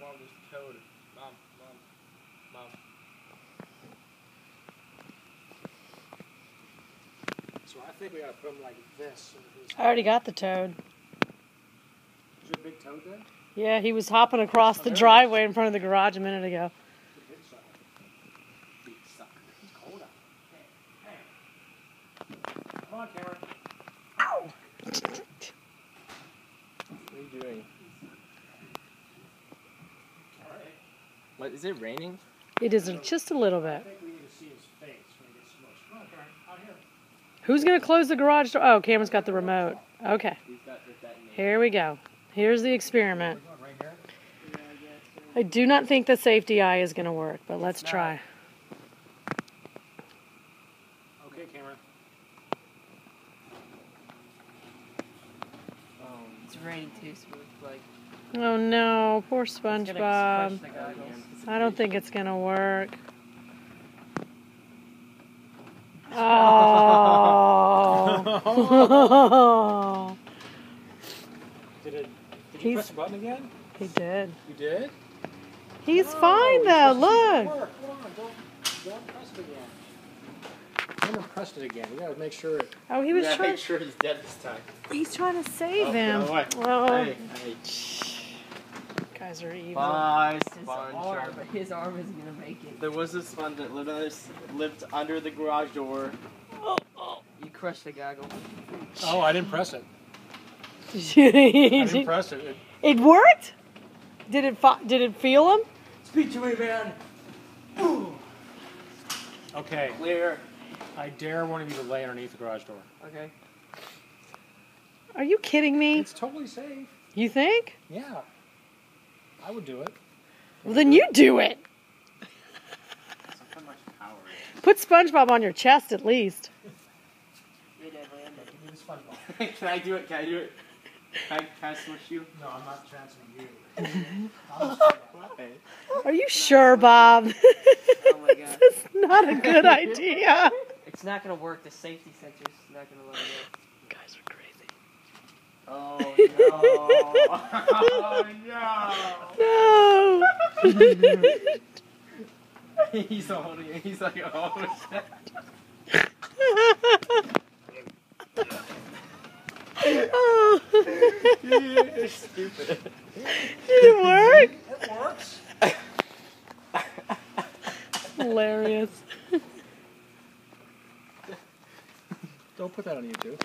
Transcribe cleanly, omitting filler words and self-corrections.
Mom, there's a toad. Mom. So I think we gotta put him like this. I already got the toad. Is there a big toad there? Yeah, he was hopping across the driveway in front of the garage a minute ago. Big sucker. He's cold out. Hey. Come on, Cameron. Ow! What are you doing? What, is it raining? It is just a little I bit. think we need to see his face when he gets smushed. Come on, Cameron. Out here. Who's going to close the garage door? Oh, Cameron's got the remote. Okay. He's got the detonator. Here we go. Here's the experiment. We're going right here. I do not think the safety eye is going to work, but let's try. Okay, Cameron. It's raining too, so it's like... Oh no, poor It's gonna SpongeBob. squish the goggles. I don't think it's going to work. Oh. Did you press the button again? He did. You did? He's fine though, look. Come on, don't press it again. Cameron pressed it again. We gotta make sure. Oh, he was Yeah, trying. make sure he's dead this time. He's trying to save him. No way. Oh, Hey. guys are evil. Bye, His Sponge. arm isn't gonna make it. There was a sponge that lived under the garage door. You crushed the goggle. Oh, I didn't press it. I didn't press it. It worked? Did it feel him? Speak to me, man. Okay. Clear. I dare one of you to lay underneath the garage door. Okay. Are you kidding me? It's totally safe. You think? Yeah. I would do it. Well, then you do it. That's how much power it Put SpongeBob on your chest at least. You're dead, man. Give me the SpongeBob. is. Can I do it? Can I smush you? No, I'm not chancing you. Why? Are you sure, Bob? Oh my god. That's not a good idea. It's not gonna work. The safety sensor's not gonna let it You guys are crazy. Oh no! Oh No. no! He's holding it. He's like, oh shit. Oh. You're stupid. Did it work? It works. Hilarious. Don't put that on YouTube.